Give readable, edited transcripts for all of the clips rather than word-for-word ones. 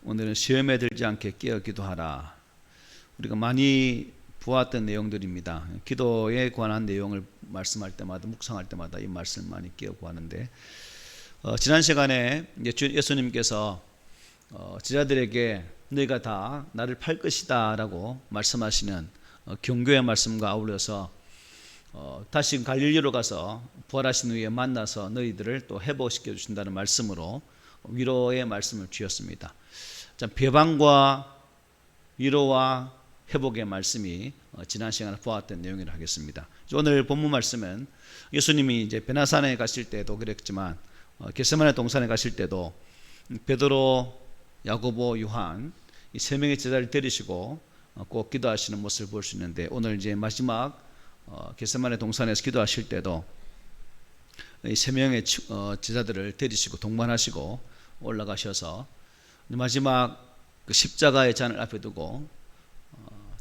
오늘은 시험에 들지 않게 깨어 기도하라. 우리가 많이 보았던 내용들입니다. 기도에 관한 내용을 말씀할 때마다, 묵상할 때마다 이 말씀 많이 깨어 구하는데, 지난 시간에 예수님께서 제자들에게 너희가 다 나를 팔 것이다 라고 말씀하시는 경고의 말씀과 아울러서 다시 갈릴리로 가서 부활하신 후에 만나서 너희들을 또 회복시켜 주신다는 말씀으로 위로의 말씀을 주셨습니다. 배반과 위로와 회복의 말씀이 지난 시간에 보았던 내용이라 하겠습니다. 오늘 본문 말씀은 예수님이 이제 베나산에 가실 때도 그랬지만 겟세마네 동산에 가실 때도 베드로, 야고보, 요한 이 세 명의 제자를 데리시고 꼭 기도하시는 모습을 볼 수 있는데, 오늘 이제 마지막 겟세마네 동산에서 기도하실 때도 이 세 명의 제자들을 데리시고 동반하시고 올라가셔서 마지막 그 십자가의 잔을 앞에 두고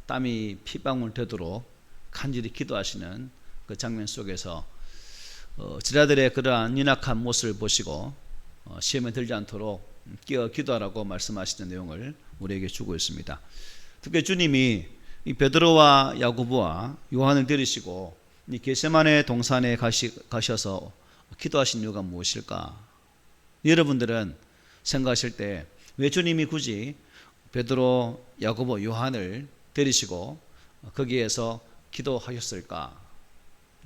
땀이 피방울 되도록 간절히 기도하시는 그 장면 속에서 제자들의 그러한 연약한 모습을 보시고 시험에 들지 않도록 깨어 기도하라고 말씀하시는 내용을 우리에게 주고 있습니다. 특히 주님이 이 베드로와 야고보와 요한을 데리시고 이 겟세마네 동산에 가셔서 기도하신 이유가 무엇일까? 여러분들은 생각하실 때 왜 주님이 굳이 베드로, 야고보, 요한을 데리시고 거기에서 기도하셨을까?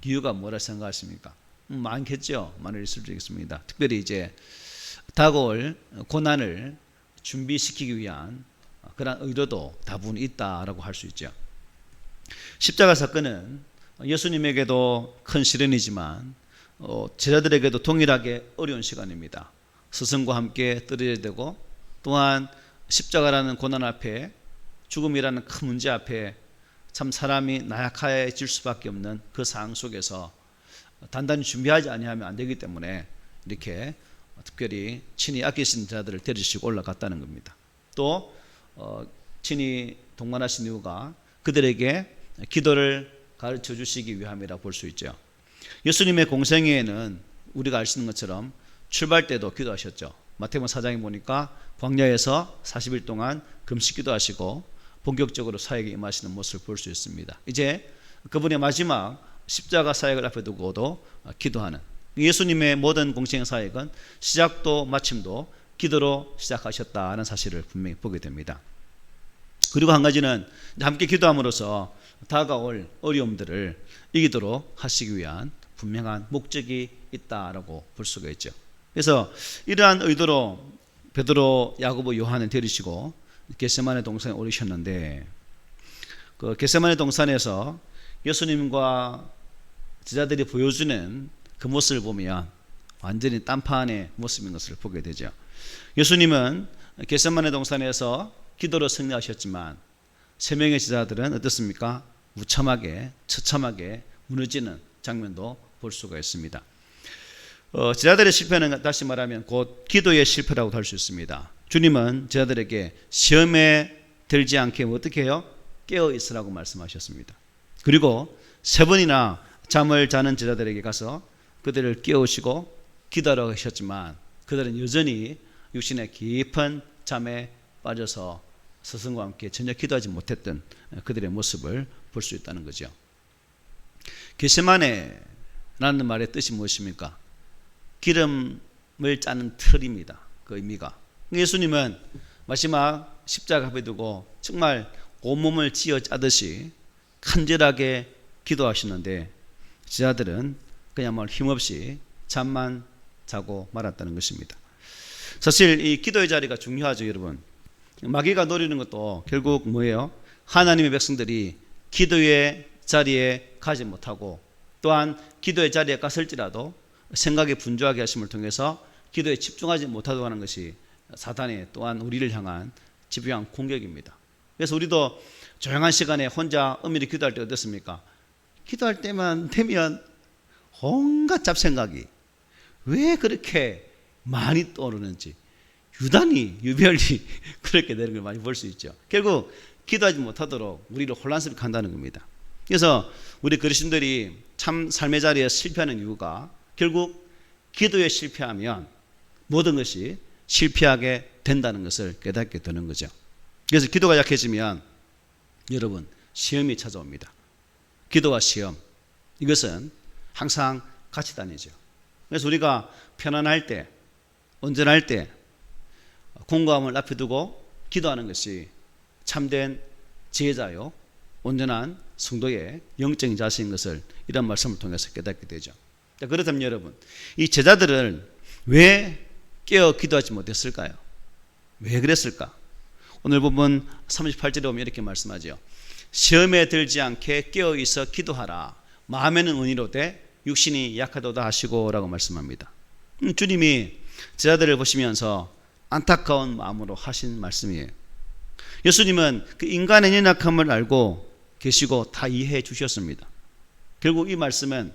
이유가 뭐라 생각하십니까? 많겠죠. 많이 있을 수 있습니다. 특별히 이제 다가올 고난을 준비시키기 위한 그런 의도도 다분히 있다라고 할 수 있죠. 십자가 사건은 예수님에게도 큰 시련이지만 제자들에게도 동일하게 어려운 시간입니다. 스승과 함께 떨어져야 되고, 또한 십자가라는 고난 앞에, 죽음이라는 큰 문제 앞에 참 사람이 나약해질 수밖에 없는 그 상황 속에서 단단히 준비하지 아니하면 안 되기 때문에 이렇게 특별히 친히 아끼신 자들을 데리시고 올라갔다는 겁니다. 또 친히 동반하신 이유가 그들에게 기도를 가르쳐 주시기 위함이라 볼 수 있죠. 예수님의 공생애에는 우리가 알 수 있는 것처럼 출발 때도 기도하셨죠. 마태복음 4장에 보니까 광야에서 40일 동안 금식 기도하시고 본격적으로 사역에 임하시는 모습을 볼 수 있습니다. 이제 그분의 마지막 십자가 사역을 앞에 두고도 기도하는, 예수님의 모든 공생 사역은 시작도 마침도 기도로 시작하셨다는 사실을 분명히 보게 됩니다. 그리고 한 가지는 함께 기도함으로써 다가올 어려움들을 이기도록 하시기 위한 분명한 목적이 있다라고 볼 수가 있죠. 그래서 이러한 의도로 베드로, 야고보, 요한을 데리시고 겟세마네 동산에 오르셨는데, 그 겟세마네 동산에서 예수님과 제자들이 보여주는 그 모습을 보면 완전히 딴판의 모습인 것을 보게 되죠. 예수님은 겟세마네 동산에서 기도로 승리하셨지만 세 명의 제자들은 어떻습니까? 무참하게, 처참하게 무너지는 장면도 볼 수가 있습니다. 제자들의 실패는 다시 말하면 곧 기도의 실패라고 할 수 있습니다. 주님은 제자들에게 시험에 들지 않게 어떻게 해요? 깨어 있으라고 말씀하셨습니다. 그리고 세 번이나 잠을 자는 제자들에게 가서 그들을 깨우시고 기도하라고 하셨지만 그들은 여전히 육신의 깊은 잠에 빠져서 스승과 함께 전혀 기도하지 못했던 그들의 모습을 볼 수 있다는 거죠. 겟세마네라는 말의 뜻이 무엇입니까? 기름을 짜는 틀입니다. 그 의미가. 예수님은 마지막 십자가 앞에 두고 정말 온몸을 쥐어 짜듯이 간절하게 기도하시는데 제자들은 그냥 힘없이 잠만 자고 말았다는 것입니다. 사실 이 기도의 자리가 중요하죠, 여러분. 마귀가 노리는 것도 결국 뭐예요? 하나님의 백성들이 기도의 자리에 가지 못하고, 또한 기도의 자리에 갔을지라도 생각에 분주하게 하심을 통해서 기도에 집중하지 못하도록 하는 것이 사단의 또한 우리를 향한 집요한 공격입니다. 그래서 우리도 조용한 시간에 혼자 은밀히 기도할 때 어떻습니까? 기도할 때만 되면 온갖 잡생각이 왜 그렇게 많이 떠오르는지 유별리 그렇게 되는 걸 많이 볼 수 있죠. 결국 기도하지 못하도록 우리를 혼란스럽게 한다는 겁니다. 그래서 우리 그리스도인들이 참 삶의 자리에 실패하는 이유가 결국 기도에 실패하면 모든 것이 실패하게 된다는 것을 깨닫게 되는 거죠. 그래서 기도가 약해지면 여러분 시험이 찾아옵니다. 기도와 시험, 이것은 항상 같이 다니죠. 그래서 우리가 편안할 때, 온전할 때 공감을 앞에 두고 기도하는 것이 참된 지혜자요 온전한 성도의 영적인 자세인 것을 이런 말씀을 통해서 깨닫게 되죠. 자, 그렇다면 여러분, 이 제자들을 왜 깨어 기도하지 못했을까요? 왜 그랬을까? 오늘 본문 38절에 보면 이렇게 말씀하죠. 시험에 들지 않게 깨어 있어 기도하라. 마음에는 은혜로되 육신이 약하도다 하시고 라고 말씀합니다. 주님이 제자들을 보시면서 안타까운 마음으로 하신 말씀이에요. 예수님은 그 인간의 연약함을 알고 계시고 다 이해해 주셨습니다. 결국 이 말씀은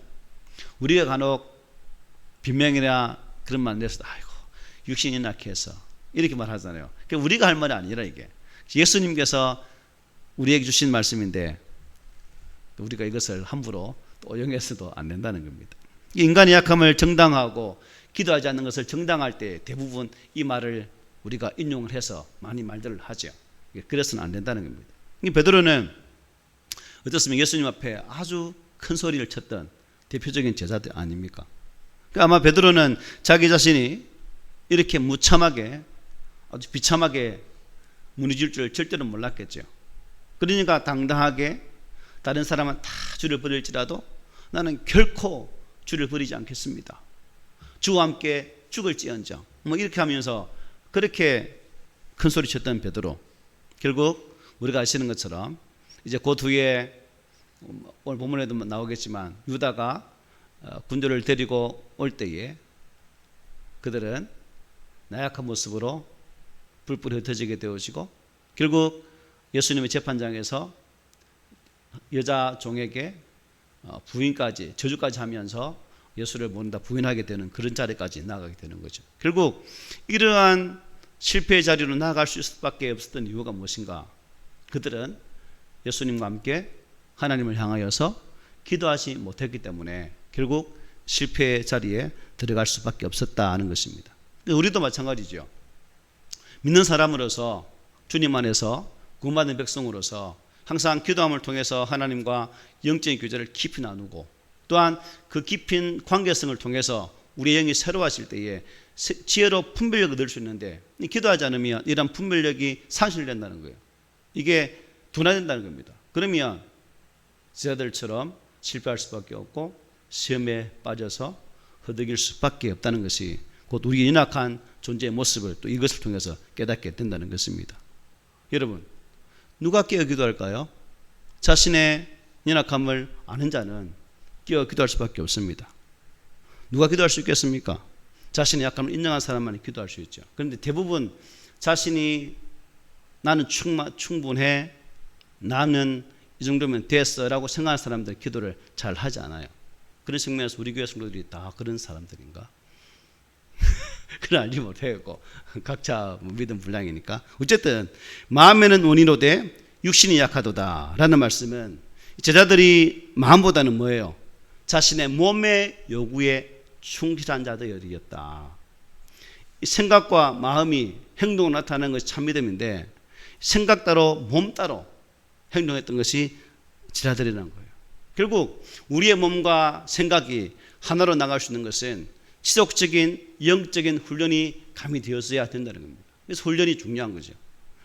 우리가 간혹 빈명이나 그런 말 내서 아이고 육신이 연약해서 이렇게 말하잖아요. 우리가 할 말이 아니라 이게 예수님께서 우리에게 주신 말씀인데 우리가 이것을 함부로 또 오용해서도 안 된다는 겁니다. 인간의 약함을 정당화하고 기도하지 않는 것을 정당할 때 대부분 이 말을 우리가 인용을 해서 많이 말들을 하죠. 그래서는 안 된다는 겁니다. 베드로는 어떻습니까? 예수님 앞에 아주 큰 소리를 쳤던 대표적인 제자들 아닙니까? 아마 베드로는 자기 자신이 이렇게 무참하게 아주 비참하게 무너질 줄 절대로 몰랐겠죠. 그러니까 당당하게 다른 사람은 다 주를 버릴지라도 나는 결코 주를 버리지 않겠습니다. 주와 함께 죽을지언정 이렇게 하면서 그렇게 큰 소리 쳤던 베드로, 결국 우리가 아시는 것처럼 이제 그 뒤에 오늘 본문에도 나오겠지만 유다가 군대를 데리고 올 때에 그들은 나약한 모습으로 불불이 흩어지게 되어지고 결국 예수님의 재판장에서 여자 종에게 부인까지 저주까지 하면서 예수를 모른다 부인하게 되는 그런 자리까지 나아가게 되는 거죠. 결국 이러한 실패의 자리로 나아갈 수밖에 없었던 이유가 무엇인가? 그들은 예수님과 함께 하나님을 향하여서 기도하지 못했기 때문에 결국 실패의 자리에 들어갈 수밖에 없었다는 것입니다. 우리도 마찬가지죠. 믿는 사람으로서 주님 안에서 구원받은 백성으로서 항상 기도함을 통해서 하나님과 영적인 교제를 깊이 나누고 또한 그 깊은 관계성을 통해서 우리의 영이 새로워질 때에 지혜로 분별력을 얻을 수 있는데 기도하지 않으면 이런 분별력이 상실된다는 거예요. 이게 둔화된다는 겁니다. 그러면 제자들처럼 실패할 수밖에 없고 시험에 빠져서 허덕일 수밖에 없다는 것이 곧 우리의 연약한 존재의 모습을 또 이것을 통해서 깨닫게 된다는 것입니다. 여러분, 누가 깨어 기도할까요? 자신의 연약함을 아는 자는 깨어 기도할 수밖에 없습니다. 누가 기도할 수 있겠습니까? 자신의 약함을 인정한 사람만이 기도할 수 있죠. 그런데 대부분 자신이 나는 충분해, 나는 이 정도면 됐어 라고 생각하는 사람들 기도를 잘 하지 않아요. 그런 측면에서 우리 교회 성도들이 다 그런 사람들인가? 그건 알지 못하겠고 각자 믿음 분량이니까 어쨌든 마음에는 원이로되 육신이 약하도다 라는 말씀은 제자들이 마음보다는 뭐예요? 자신의 몸의 요구에 충실한 자들이었다. 생각과 마음이 행동으로 나타나는 것이 참 믿음인데 생각 따로 몸 따로 행동했던 것이 제자들이라는 거예요. 결국 우리의 몸과 생각이 하나로 나갈 수 있는 것은 지속적인 영적인 훈련이 가미되어서야 된다는 겁니다. 그래서 훈련이 중요한 거죠.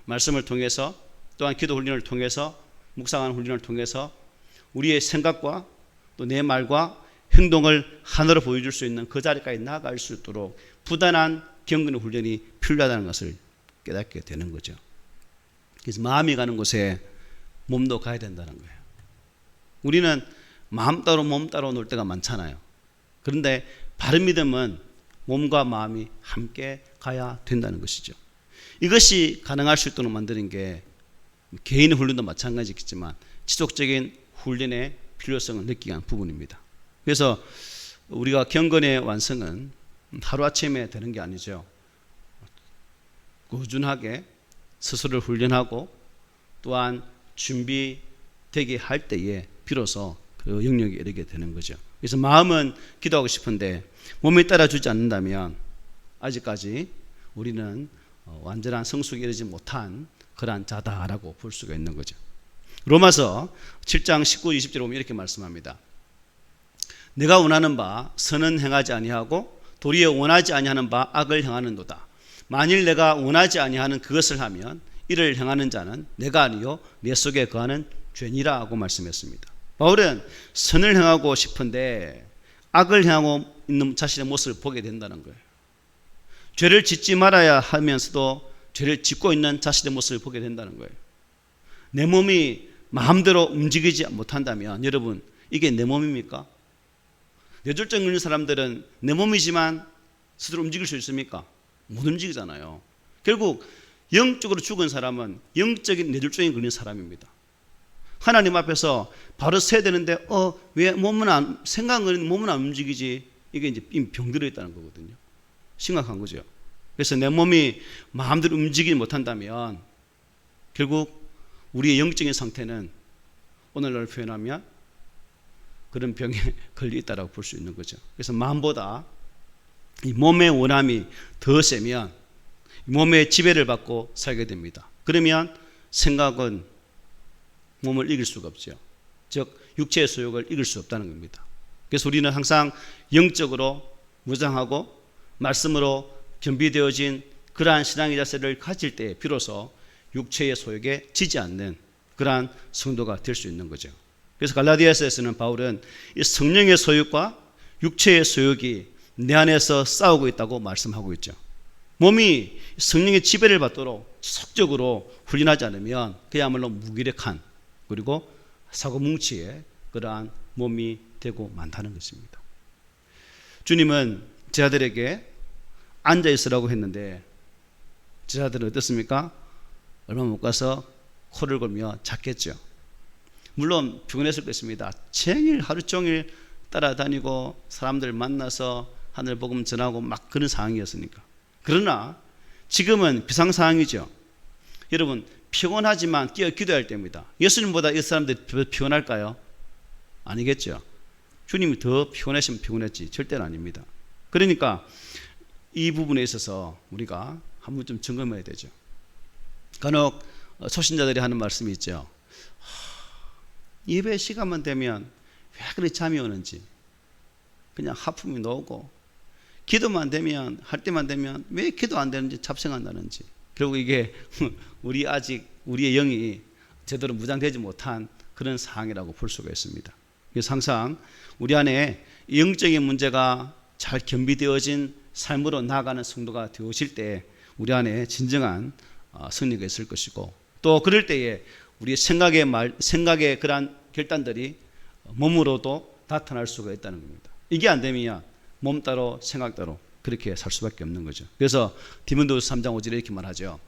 말씀을 통해서 또한 기도 훈련을 통해서 묵상하는 훈련을 통해서 우리의 생각과 또 내 말과 행동을 하나로 보여줄 수 있는 그 자리까지 나아갈 수 있도록 부단한 경건의 훈련이 필요하다는 것을 깨닫게 되는 거죠. 그래서 마음이 가는 곳에 몸도 가야 된다는 거예요. 우리는 마음 따로 몸 따로 놀 때가 많잖아요. 그런데 바른 믿음은 몸과 마음이 함께 가야 된다는 것이죠. 이것이 가능할 수 있도록 만드는 게 개인의 훈련도 마찬가지겠지만 지속적인 훈련의 필요성을 느끼게 한 부분입니다. 그래서 우리가 경건의 완성은 하루아침에 되는 게 아니죠. 꾸준하게 스스로를 훈련하고 또한 준비되게 할 때에 비로소 그 영역에 이르게 되는 거죠. 그래서 마음은 기도하고 싶은데 몸이 따라주지 않는다면 아직까지 우리는 완전한 성숙에 이르지 못한 그러한 자다라고 볼 수가 있는 거죠. 로마서 7장 19, 20절에 보면 이렇게 말씀합니다. 내가 원하는 바 선은 행하지 아니하고 도리어 원하지 아니하는 바 악을 행하는도다. 만일 내가 원하지 아니하는 그것을 하면 이를 행하는 자는 내가 아니요 내 속에 거하는 죄니라 하고 말씀했습니다. 바울은 선을 행하고 싶은데 악을 행하고 있는 자신의 모습을 보게 된다는 거예요. 죄를 짓지 말아야 하면서도 죄를 짓고 있는 자신의 모습을 보게 된다는 거예요. 내 몸이 마음대로 움직이지 못한다면 여러분 이게 내 몸입니까? 뇌졸중 걸린 사람들은 내 몸이지만 스스로 움직일 수 있습니까? 못 움직이잖아요. 결국 영적으로 죽은 사람은 영적인 뇌졸중에 걸린 사람입니다. 하나님 앞에서 바로 서야 되는데 왜 생각은 몸은 안 움직이지? 이게 이제 병들어 있다는 거거든요. 심각한 거죠. 그래서 내 몸이 마음대로 움직이지 못한다면 결국 우리의 영적인 상태는 오늘날 표현하면 그런 병에 걸려 있다고 볼 수 있는 거죠. 그래서 마음보다 이 몸의 원함이 더 세면 몸의 지배를 받고 살게 됩니다. 그러면 생각은 몸을 이길 수가 없죠. 즉 육체의 소욕을 이길 수 없다는 겁니다. 그래서 우리는 항상 영적으로 무장하고 말씀으로 겸비되어진 그러한 신앙의 자세를 가질 때 비로소 육체의 소욕에 지지 않는 그러한 성도가 될 수 있는 거죠. 그래서 갈라디아서에서는 바울은 이 성령의 소욕과 육체의 소욕이 내 안에서 싸우고 있다고 말씀하고 있죠. 몸이 성령의 지배를 받도록 지속적으로 훈련하지 않으면 그야말로 무기력한 그리고 사고뭉치의 그러한 몸이 되고 많다는 것입니다. 주님은 제자들에게 앉아있으라고 했는데 제자들은 어떻습니까? 얼마 못 가서 코를 골며 잤겠죠. 물론 피곤했을 것입니다. 하루 종일 따라다니고 사람들 만나서 하늘 복음 전하고 막 그런 상황이었으니까. 그러나 지금은 비상 상황이죠. 여러분 피곤하지만 끼어 기도할 때입니다. 예수님보다 이 사람들이 피곤할까요? 아니겠죠. 주님이 더 피곤하시면 피곤했지 절대는 아닙니다. 그러니까 이 부분에 있어서 우리가 한번 좀 점검해야 되죠. 간혹 초신자들이 하는 말씀이 있죠. 예배 시간만 되면 왜 그렇게 잠이 오는지, 그냥 하품이 나오고 기도만 되면 할 때만 되면 왜 기도 안 되는지 잡생각나는지. 결국 이게 우리의 영이 제대로 무장되지 못한 그런 상황이라고 볼 수가 있습니다. 그래서 항상 우리 안에 영적인 문제가 잘 겸비되어진 삶으로 나아가는 성도가 되어질 때 우리 안에 진정한 승리가 있을 것이고, 또 그럴 때에 우리의 생각의 그러한 결단들이 몸으로도 나타날 수가 있다는 겁니다. 이게 안 되면 몸 따로 생각 따로 그렇게 살 수밖에 없는 거죠. 그래서 디모데후서 3장 5절에 이렇게 말하죠.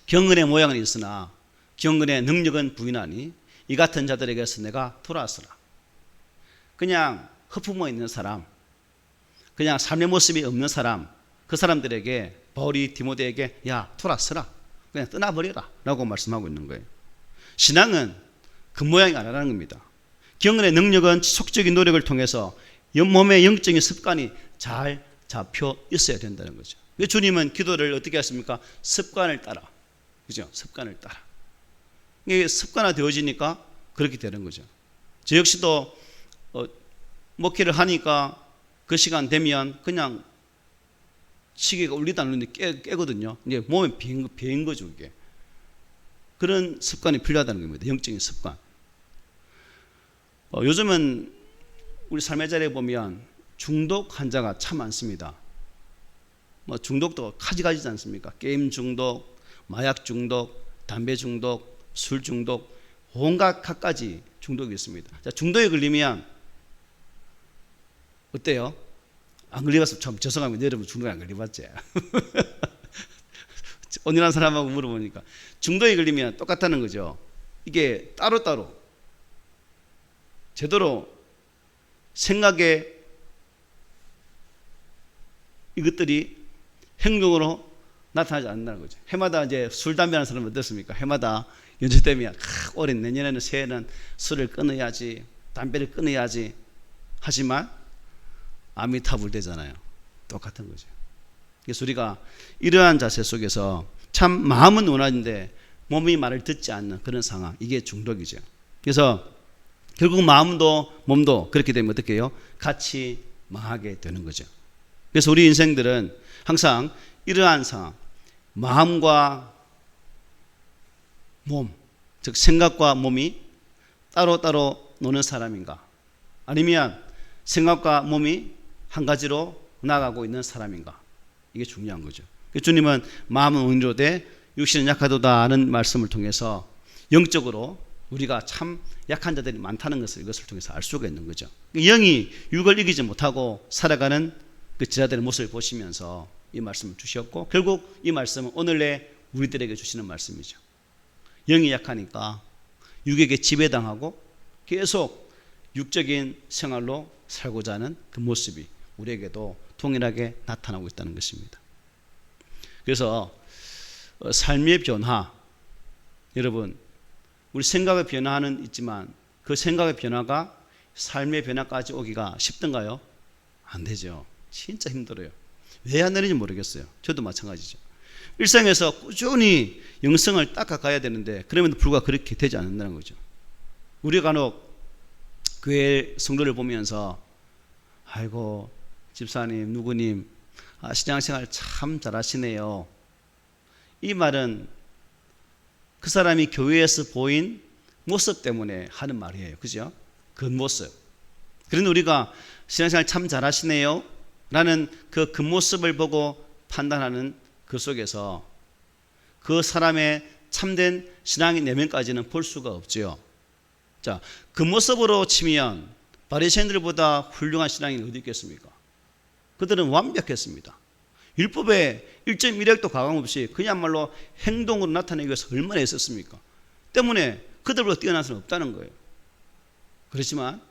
경건의 모양은 있으나 경건의 능력은 부인하니 이 같은 자들에게서 내가 돌아서라. 그냥 헛품어 있는 사람, 그냥 삶의 모습이 없는 사람, 그 사람들에게 바울이 디모데에게 야 돌아서라, 그냥 떠나버려라 라고 말씀하고 있는 거예요. 신앙은 그 모양이 아니라는 겁니다. 경건의 능력은 지속적인 노력을 통해서 몸의 영적인 습관이 잘 잡혀 있어야 된다는 거죠. 주님은 기도를 어떻게 하십니까? 습관을 따라, 그죠? 습관을 따라. 이게 습관화 되어지니까 그렇게 되는 거죠. 저 역시도 목회를 하니까 그 시간 되면 그냥 시계가 울리다 안 울리는데 깨거든요. 이제 몸에 비인 거죠, 이게. 그런 습관이 필요하다는 겁니다. 영적인 습관. 요즘은 우리 삶의 자리에 보면 중독 환자가 참 많습니다. 중독도 가지가지지 않습니까? 게임 중독, 마약 중독, 담배 중독, 술 중독, 온갖 갖가지 중독이 있습니다. 자, 중독에 걸리면 어때요? 안 걸려봐서 참 죄송합니다. 여러분 중독에 안 걸려봤지? 온전한 사람하고 물어보니까 중독에 걸리면 똑같다는 거죠. 이게 따로따로 제대로 생각에 이것들이 행동으로 나타나지 않는다는 거죠. 해마다 이제 술, 담배 하는 사람은 어떻습니까? 해마다 연초 되면 올해 내년에는 새해는 술을 끊어야지, 담배를 끊어야지 하지만 아미타불 되잖아요. 똑같은 거죠. 그래서 우리가 이러한 자세 속에서 참 마음은 원하는데 몸이 말을 듣지 않는 그런 상황, 이게 중독이죠. 그래서 결국 마음도 몸도 그렇게 되면 어떻게 해요? 같이 망하게 되는 거죠. 그래서 우리 인생들은 항상 이러한 상황, 마음과 몸, 즉 생각과 몸이 따로따로 노는 사람인가, 아니면 생각과 몸이 한 가지로 나가고 있는 사람인가, 이게 중요한 거죠. 주님은 마음은 온유로되 육신은 약하도다 하는 말씀을 통해서 영적으로 우리가 참 약한 자들이 많다는 것을 이것을 통해서 알 수가 있는 거죠. 영이 육을 이기지 못하고 살아가는 그 제자들의 모습을 보시면서 이 말씀을 주셨고, 결국 이 말씀은 오늘의 우리들에게 주시는 말씀이죠. 영이 약하니까 육에게 지배당하고 계속 육적인 생활로 살고자 하는 그 모습이 우리에게도 동일하게 나타나고 있다는 것입니다. 그래서 삶의 변화, 여러분, 우리 생각의 변화는 있지만 그 생각의 변화가 삶의 변화까지 오기가 쉽던가요? 안 되죠. 진짜 힘들어요. 왜 안 되는지 모르겠어요. 저도 마찬가지죠. 일상에서 꾸준히 영성을 닦아가야 되는데 그럼에도 불구하고 그렇게 되지 않는다는 거죠. 우리가 간혹 교회 성도를 보면서 아이고 집사님 누구님 신앙생활 참 잘하시네요. 이 말은 그 사람이 교회에서 보인 모습 때문에 하는 말이에요. 그죠? 겉모습. 그런데 우리가 신앙생활 참 잘하시네요 라는 그 겉모습을 보고 판단하는 그 속에서 그 사람의 참된 신앙의 내면까지는 볼 수가 없죠. 자, 겉모습으로 치면 바리새인들보다 훌륭한 신앙이 어디 있겠습니까? 그들은 완벽했습니다. 율법에 1.1획도 가감 없이 그야말로 행동으로 나타내기 위해서 얼마나 애썼습니까? 때문에 그들보다 뛰어난 사람은 없다는 거예요. 그렇지만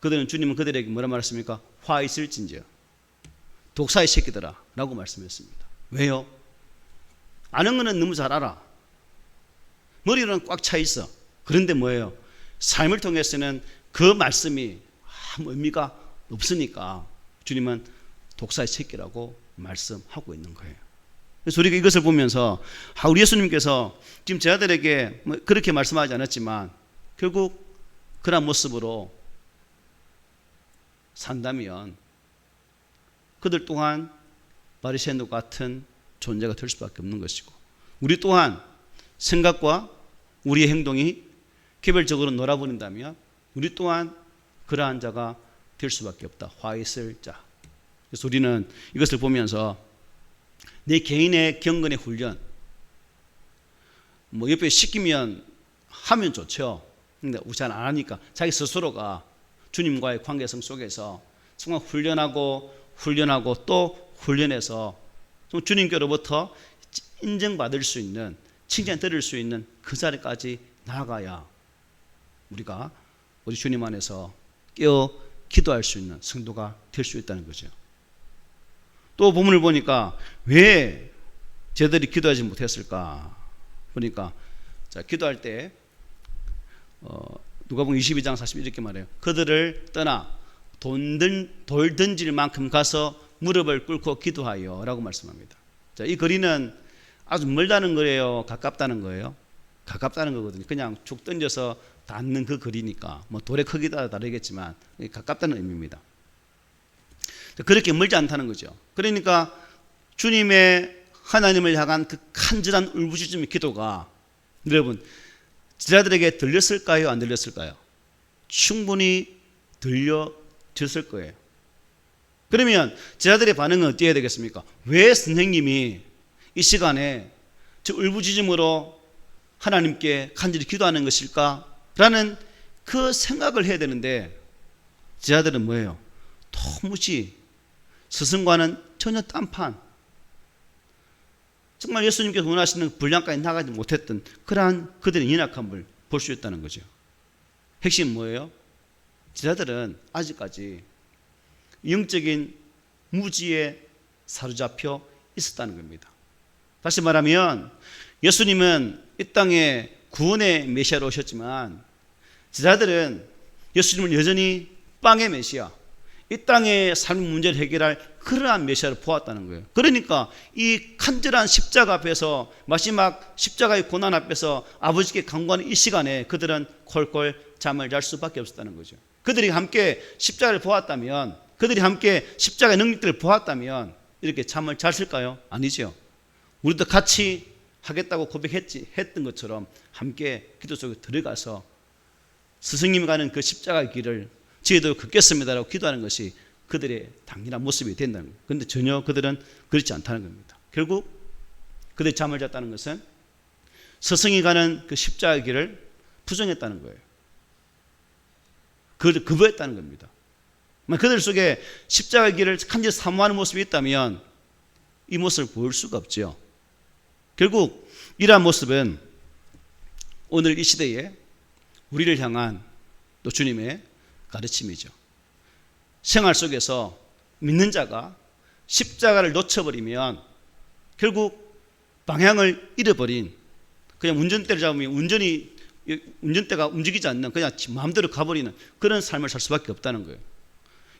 그들은, 주님은 그들에게 뭐라 말했습니까? 화 있을진저 독사의 새끼들아 라고 말씀했습니다. 왜요? 아는 거는 너무 잘 알아. 머리로는 꽉 차 있어. 그런데 뭐예요? 삶을 통해서는 그 말씀이 아무 의미가 없으니까 주님은 독사의 새끼라고 말씀하고 있는 거예요. 그래서 우리가 이것을 보면서 우리 예수님께서 지금 제자들에게 그렇게 말씀하지 않았지만 결국 그런 모습으로 산다면 그들 또한 바리새인과 같은 존재가 될 수밖에 없는 것이고, 우리 또한 생각과 우리의 행동이 개별적으로 놀아버린다면 우리 또한 그러한 자가 될 수밖에 없다. 화 있을 자. 그래서 우리는 이것을 보면서 내 개인의 경건의 훈련, 옆에 시키면 하면 좋죠. 근데 잘 안 하니까 자기 스스로가 주님과의 관계성 속에서 정말 훈련하고 또 훈련해서 주님께로부터 인정받을 수 있는, 칭찬 들을 수 있는 그 자리까지 나아가야 우리가 우리 주님 안에서 깨어 기도할 수 있는 성도가 될 수 있다는 거죠. 또 본문을 보니까 왜 쟤들이 기도하지 못했을까 보니까, 자, 기도할 때 누가복음 22장 40 이렇게 말해요. 그들을 떠나 돌 던질 만큼 가서 무릎을 꿇고 기도하여 라고 말씀합니다. 자, 이 거리는 아주 멀다는 거예요? 가깝다는 거예요? 가깝다는 거거든요. 그냥 쭉 던져서 닿는 그 거리니까 돌의 크기에 따라 다르겠지만 가깝다는 의미입니다. 그렇게 멀지 않다는 거죠. 그러니까 주님의 하나님을 향한 그 간절한 울부짖음의 기도가 여러분 제자들에게 들렸을까요? 안 들렸을까요? 충분히 들려졌을 거예요. 그러면 제자들의 반응은 어떻게 해야 되겠습니까? 왜 선생님이 이 시간에 저 울부짖음으로 하나님께 간절히 기도하는 것일까? 라는 그 생각을 해야 되는데 제자들은 뭐예요? 도무지 스승과는 전혀 딴판, 정말 예수님께서 원하시는 분량까지 나가지 못했던 그러한 그들의 연약함을 볼 수 있다는 거죠. 핵심은 뭐예요? 제자들은 아직까지 영적인 무지에 사로잡혀 있었다는 겁니다. 다시 말하면 예수님은 이 땅에 구원의 메시아로 오셨지만 제자들은 예수님을 여전히 빵의 메시아, 이 땅의 삶 문제를 해결할 그러한 메시아를 보았다는 거예요. 그러니까 이 간절한 십자가 앞에서, 마지막 십자가의 고난 앞에서 아버지께 간구하는 이 시간에 그들은 콜콜 잠을 잘 수밖에 없었다는 거죠. 그들이 함께 십자가를 보았다면, 그들이 함께 십자가의 능력들을 보았다면 이렇게 잠을 잤을까요? 아니죠. 우리도 같이 하겠다고 했던 것처럼 함께 기도 속에 들어가서 스승님이 가는 그 십자가의 길을 저희도 걷겠습니다라고 기도하는 것이 그들의 당연한 모습이 된다는 거예요. 그런데 전혀 그들은 그렇지 않다는 겁니다. 결국 그들이 잠을 잤다는 것은 스승이 가는 그 십자가의 길을 부정했다는 거예요. 그걸 거부했다는 겁니다. 그들 속에 십자가의 길을 간절히 사모하는 모습이 있다면 이 모습을 보일 수가 없죠. 결국 이러한 모습은 오늘 이 시대에 우리를 향한 또 주님의 가르침이죠. 생활 속에서 믿는 자가 십자가를 놓쳐버리면 결국 방향을 잃어버린, 그냥 운전대를 잡으면 운전대가 움직이지 않는, 그냥 마음대로 가버리는 그런 삶을 살 수밖에 없다는 거예요.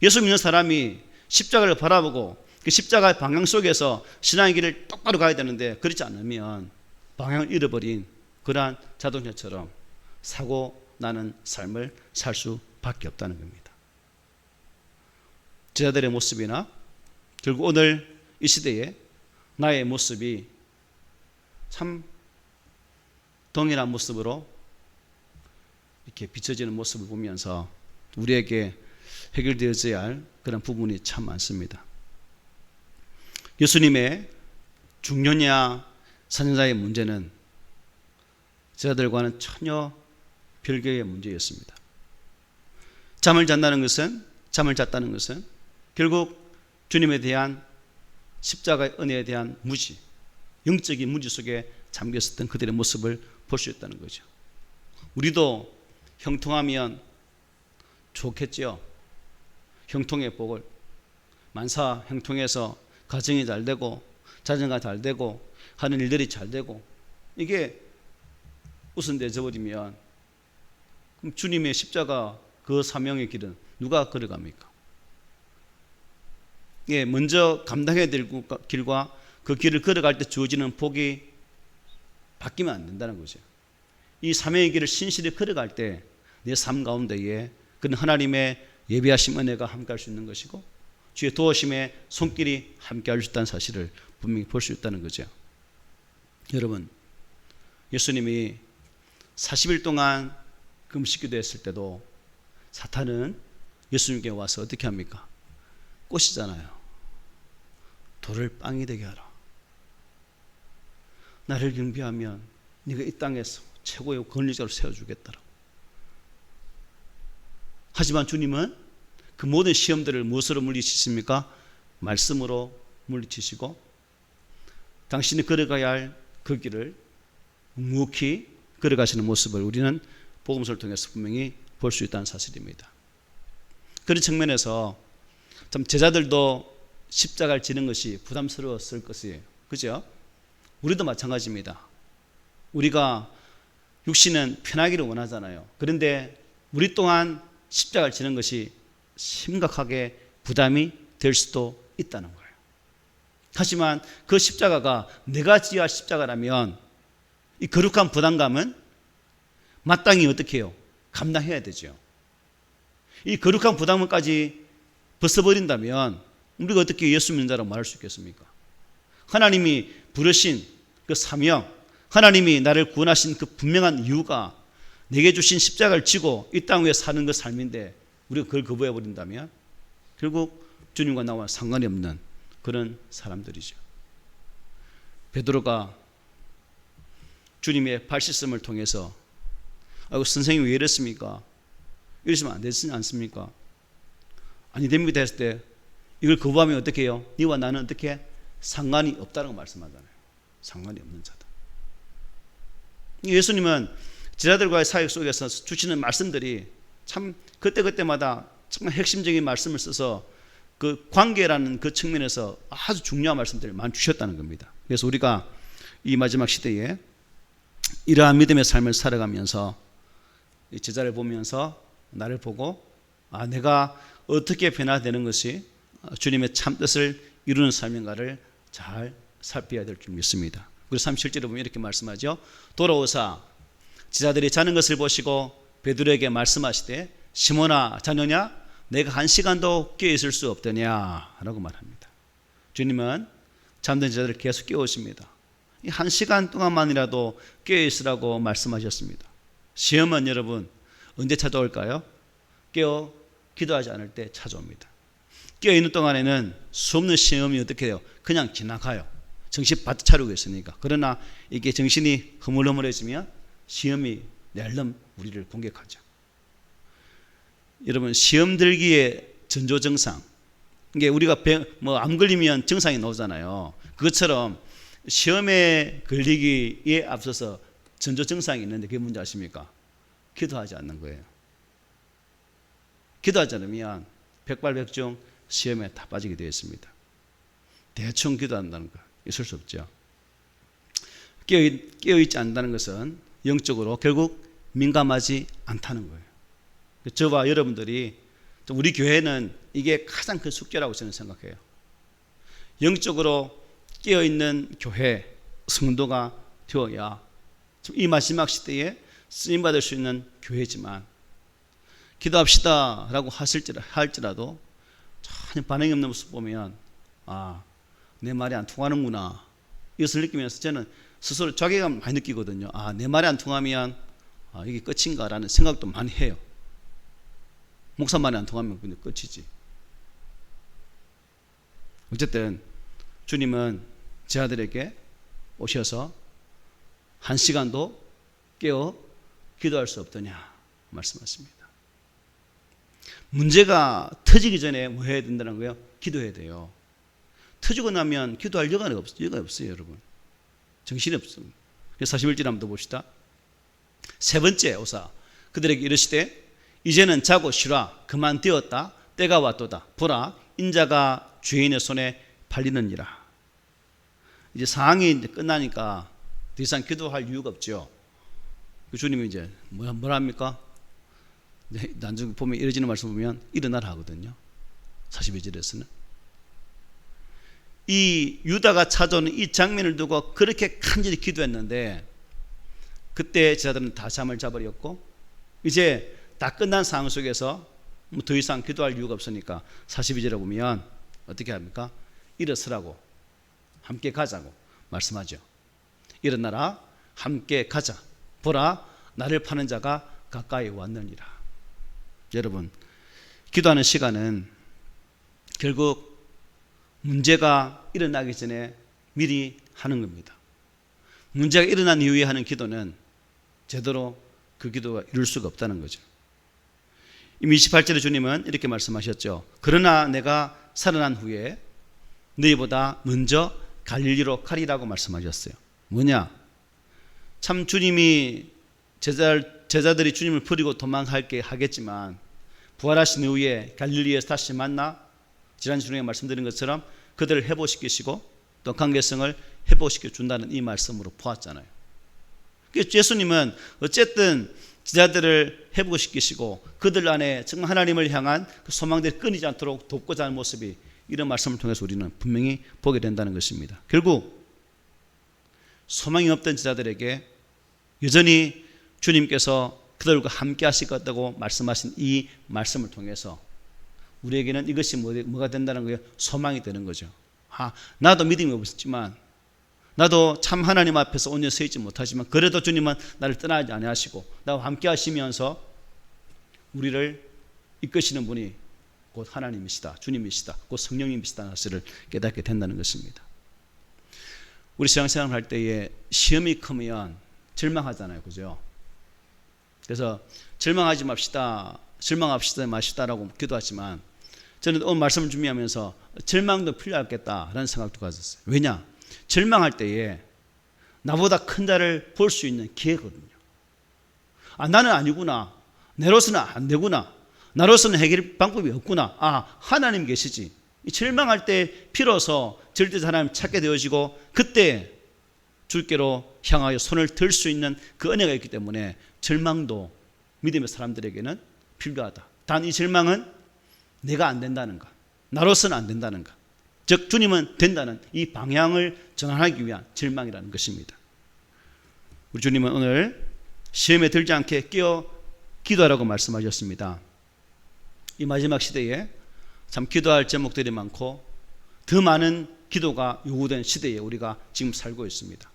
예수 믿는 사람이 십자가를 바라보고 그 십자가의 방향 속에서 신앙의 길을 똑바로 가야 되는데 그렇지 않으면 방향을 잃어버린 그러한 자동차처럼 사고 나는 삶을 살 수밖에 없다는 겁니다. 제자들의 모습이나 결국 오늘 이 시대에 나의 모습이 참 동일한 모습으로 이렇게 비춰지는 모습을 보면서 우리에게 해결되어져야 할 그런 부분이 참 많습니다. 예수님의 중년이야 사년자의 문제는 제자들과는 전혀 별개의 문제였습니다. 잠을 잤다는 것은 결국 주님에 대한 십자가의 은혜에 대한 무지, 영적인 무지 속에 잠겼었던 그들의 모습을 볼 수 있다는 거죠. 우리도 형통하면 좋겠죠. 형통의 복을, 만사 형통해서 가정이 잘 되고 자녀가 잘 되고 하는 일들이 잘 되고 이게 우선되어 버리면 그럼 주님의 십자가 그 사명의 길은 누가 걸어갑니까? 예, 먼저 감당해야 될 길과 그 길을 걸어갈 때 주어지는 복이 바뀌면 안 된다는 거죠. 이 사명의 길을 신실히 걸어갈 때 내 삶 가운데에 그런 하나님의 예비하심 은혜가 함께할 수 있는 것이고 주의 도우심의 손길이 함께할 수 있다는 사실을 분명히 볼 수 있다는 거죠. 여러분, 예수님이 40일 동안 금식기도 했을 때도 사탄은 예수님께 와서 어떻게 합니까? 꼬시잖아요. 돌을 빵이 되게 하라. 나를 경배하면 네가 이 땅에서 최고의 권리자로 세워주겠다라고. 하지만 주님은 그 모든 시험들을 무엇으로 물리치십니까? 말씀으로 물리치시고 당신이 걸어가야 할 그 길을 묵묵히 걸어가시는 모습을 우리는 복음서를 통해서 분명히 볼 수 있다는 사실입니다. 그런 측면에서 참 제자들도 십자가를 지는 것이 부담스러웠을 것이에요. 그죠? 우리도 마찬가지입니다. 우리가 육신은 편하기를 원하잖아요. 그런데 우리 또한 십자가를 지는 것이 심각하게 부담이 될 수도 있다는 거예요. 하지만 그 십자가가 내가 지어야 할 십자가라면 이 거룩한 부담감은 마땅히 어떻게 해요? 감당해야 되죠. 이 거룩한 부담감까지 벗어버린다면 우리가 어떻게 예수 믿는 자라고 말할 수 있겠습니까? 하나님이 부르신 그 사명, 하나님이 나를 구원하신 그 분명한 이유가 내게 주신 십자가를 지고 이 땅 위에 사는 그 삶인데 우리가 그걸 거부해버린다면 결국 주님과 나와 상관이 없는 그런 사람들이죠. 베드로가 주님의 발 씻음을 통해서 아이고 선생님이 왜 이랬습니까? 이러시면 안 되지 않습니까? 아니 됩니다 했을 때 이걸 거부하면 어떻게 해요? 네와 나는 어떻게 상관이 없다고 말씀하잖아요. 상관이 없는 자다. 예수님은 제자들과의 사역 속에서 주시는 말씀들이 참 그때그때마다 정말 핵심적인 말씀을 써서 그 관계라는 그 측면에서 아주 중요한 말씀들을 많이 주셨다는 겁니다. 그래서 우리가 이 마지막 시대에 이러한 믿음의 삶을 살아가면서 제자를 보면서 나를 보고 아 내가 어떻게 변화되는 것이 주님의 참 뜻을 이루는 삶인가를 잘 살펴야 될 줄 믿습니다. 그래서 37절에 보면 이렇게 말씀하죠. 돌아오사 제자들이 자는 것을 보시고 베드로에게 말씀하시되 시몬아 자느냐 내가 1시간도 깨어 있을 수 없더냐 라고 말합니다. 주님은 잠든 제자들을 계속 깨우십니다. 이 1시간 동안만이라도 깨어 있으라고 말씀하셨습니다. 시험은 여러분 언제 찾아올까요? 깨어 기도하지 않을 때 찾아옵니다. 깨어 있는 동안에는 수없는 시험이 어떻게 해요? 그냥 지나가요. 정신 바짝 차리고 있으니까. 그러나 이게 정신이 흐물흐물해지면 시험이 날름 우리를 공격하죠. 여러분 시험 들기의 전조증상, 이게 우리가 암 걸리면 증상이 나오잖아요. 그것처럼 시험에 걸리기에 앞서서 전조증상이 있는데 그게 뭔지 아십니까? 기도하지 않는 거예요. 기도하지 않으면 백발백중 시험에 다 빠지게 되어 있습니다. 대충 기도한다는 거 있을 수 없죠. 깨어있지 않는다는 것은 영적으로 결국 민감하지 않다는 거예요. 저와 여러분들이, 우리 교회는 이게 가장 큰 숙제라고 저는 생각해요. 영적으로 깨어있는 교회, 성도가 되어야 이 마지막 시대에 쓰임받을 수 있는 교회지만, 기도합시다 라고 할지라도 전혀 반응이 없는 모습 보면 내 말이 안 통하는구나 이것을 느끼면서 저는 스스로 자괴감 많이 느끼거든요. 내 말이 안 통하면 이게 끝인가 라는 생각도 많이 해요. 목사 말이 안 통하면 그냥 끝이지. 어쨌든 주님은 제자들에게 오셔서 1시간도 깨어 기도할 수 없더냐 말씀하십니다. 문제가 터지기 전에 뭐 해야 된다는 거예요? 기도해야 돼요. 터지고 나면 기도할 여가가 없어요, 여러분. 정신이 없습니다. 그래서 41절 한번 더 봅시다. 세 번째 오사 그들에게 이르시되 이제는 자고 쉬라. 그만 되었다. 때가 왔도다. 보라 인자가 죄인의 손에 팔리느니라. 이제 상황이 이제 끝나니까 더 이상 기도할 이유가 없죠. 주님이 이제 뭐라 합니까? 나중에 보면 이어지는 말씀 보면 일어나라 하거든요. 42절에서는 이 유다가 찾아오는 이 장면을 두고 그렇게 간절히 기도했는데 그때 제자들은 다 잠을 자버렸고 이제 다 끝난 상황 속에서 더 이상 기도할 이유가 없으니까 42절에 보면 어떻게 합니까? 일어서라고 함께 가자고 말씀하죠. 일어나라 함께 가자. 보라 나를 파는 자가 가까이 왔느니라. 여러분 기도하는 시간은 결국 문제가 일어나기 전에 미리 하는 겁니다. 문제가 일어난 이후에 하는 기도는 제대로 그 기도가 이룰 수가 없다는 거죠. 이미 28절에 주님은 이렇게 말씀하셨죠. 그러나 내가 살아난 후에 너희보다 먼저 갈릴리로 가리라고 말씀하셨어요. 뭐냐? 참 주님이 제자들이 주님을 버리고 도망갈게 하겠지만 부활하신 이후에 갈릴리에서 다시 만나 지난 주중에 말씀드린 것처럼 그들을 회복시키시고 또 관계성을 회복시켜 준다는 이 말씀으로 보았잖아요. 예수님은 어쨌든 제자들을 회복시키시고 그들 안에 정말 하나님을 향한 그 소망들이 끊이지 않도록 돕고자 하는 모습이 이런 말씀을 통해서 우리는 분명히 보게 된다는 것입니다. 결국 소망이 없던 제자들에게 여전히 주님께서 그들과 함께 하실 것 같다고 말씀하신 이 말씀을 통해서 우리에게는 이것이 뭐가 된다는 거예요? 소망이 되는 거죠. 나도 믿음이 없었지만 나도 참 하나님 앞에서 온전히 서 있지 못하지만 그래도 주님은 나를 떠나지 아니하시고 나와 함께 하시면서 우리를 이끄시는 분이 곧 하나님이시다, 주님이시다, 곧 성령님이시다는 사실을 깨닫게 된다는 것입니다. 우리 신앙생활을 할 때에 시험이 크면 절망하잖아요, 그죠? 그래서 절망하지 맙시다, 절망합시다 마시다라고 기도하지만 저는 오늘 말씀을 준비하면서 절망도 필요하겠다라는 생각도 가졌어요. 왜냐? 절망할 때에 나보다 큰 자를 볼 수 있는 기회거든요. 나는 아니구나, 내로서는 안 되구나, 나로서는 해결 방법이 없구나, 하나님 계시지. 이 절망할 때 비로소 절대적 하나님 찾게 되어지고 그때 주께로 향하여 손을 들 수 있는 그 은혜가 있기 때문에 절망도 믿음의 사람들에게는 필요하다. 단 이 절망은 내가 안 된다는가, 나로서는 안 된다는가, 즉 주님은 된다는 이 방향을 전환하기 위한 절망이라는 것입니다. 우리 주님은 오늘 시험에 들지 않게 깨어 기도하라고 말씀하셨습니다. 이 마지막 시대에 참 기도할 제목들이 많고 더 많은 기도가 요구된 시대에 우리가 지금 살고 있습니다.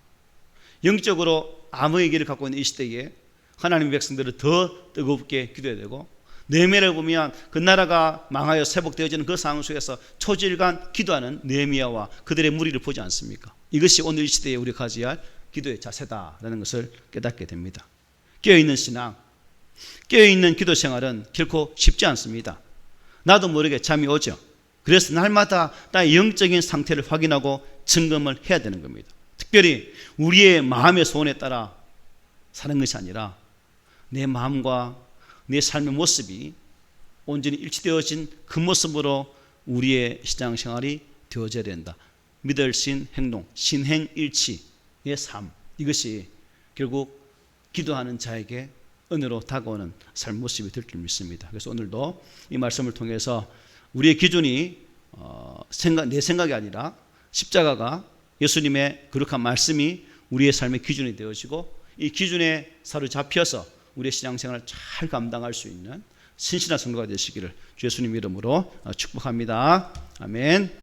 영적으로 암의 길을 갖고 있는 이 시대에 하나님의 백성들을 더 뜨겁게 기도해야 되고, 느헤미야를 보면 그 나라가 망하여 세복되어지는 그 상황 속에서 초질간 기도하는 느헤미야와 그들의 무리를 보지 않습니까? 이것이 오늘 이 시대에 우리가 가져야 할 기도의 자세다라는 것을 깨닫게 됩니다. 깨어있는 신앙, 깨어있는 기도 생활은 결코 쉽지 않습니다. 나도 모르게 잠이 오죠. 그래서 날마다 나의 영적인 상태를 확인하고 점검을 해야 되는 겁니다. 특별히 우리의 마음의 소원에 따라 사는 것이 아니라 내 마음과 내 삶의 모습이 온전히 일치되어진 그 모습으로 우리의 신앙생활이 되어져야 된다. 믿을 신 행동, 신행일치의 삶, 이것이 결국 기도하는 자에게 은혜로 다가오는 삶 모습이 될 줄 믿습니다. 그래서 오늘도 이 말씀을 통해서 우리의 기준이 내 생각이 아니라 십자가가 예수님의 거룩한 말씀이 우리의 삶의 기준이 되어지고, 이 기준에 사로잡혀서 우리의 신앙생활을 잘 감당할 수 있는 신실한 성도가 되시기를 주 예수님 이름으로 축복합니다. 아멘.